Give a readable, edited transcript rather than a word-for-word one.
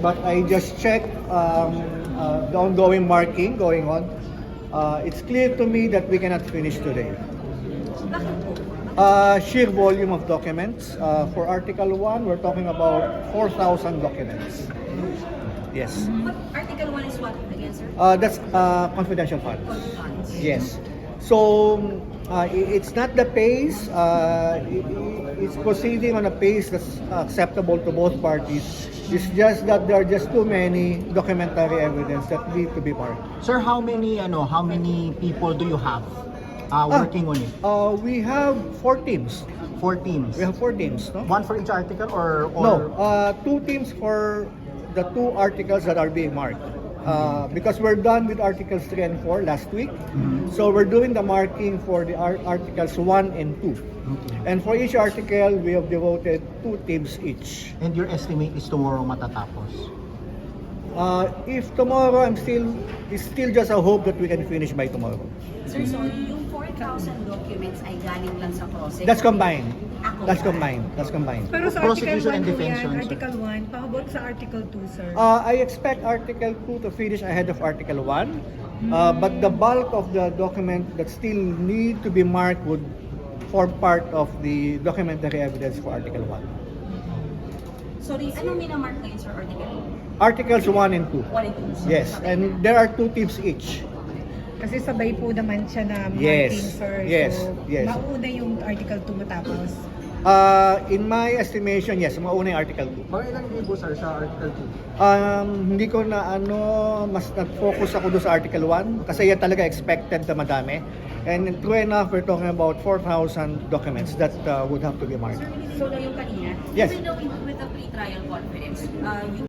But I just checked the ongoing marking going on. It's clear to me that we cannot finish today. Bakit po? Sheer volume of documents. For Article 1, we're talking about 4,000 documents. Yes. But Article 1 is what again, sir? That's confidential funds. Funds. Yes. So it's not the pace. It's proceeding on a pace that's acceptable to both parties. It's just that there are just too many documentary evidence that need to be marked. Sir, how many people do you have working on it? We have 4 teams. 4 teams. We have 4 teams, no? One for each article or No, 2 teams for the 2 articles that are being marked. Because we're done with Articles 3 and 4 last week. So we're doing the marking for the Articles 1 and 2. And for each article, we have devoted 2 teams each. And your estimate is tomorrow matatapos? If tomorrow, it's still just a hope that we can finish by tomorrow. Sir, sorry, yung 4,000 documents ay galing lang sa process. That's combined. Ako. That's combined. Pero sa Prosecution and Article 1 po defense yan, yun, sir. Article 1, pahabot sa Article 2, sir. I expect Article 2 to finish ahead of Article 1. But the bulk of the document that still need to be marked would form part of the documentary evidence for Article 1. Sorry, anong minamark ngayon, sir, Article Articles 1 and 2. 1 and 2? Yes, and there are 2 teams each. Kasi sabay po naman siya na Yes, marking, sir. yes, So, yes. mauna yung Article 2 matapos. In my estimation, yes, mauna yung Article 2. Mga ilang libo, sir, sa article 2? Hindi ko na mas nag-focus ako doon sa Article 1 kasi yan talaga expected na madami. And true enough, we're talking about 4,000 documents that would have to be marked. Sir, so na yung kanina, Yes. even though with the pre-trial conference, you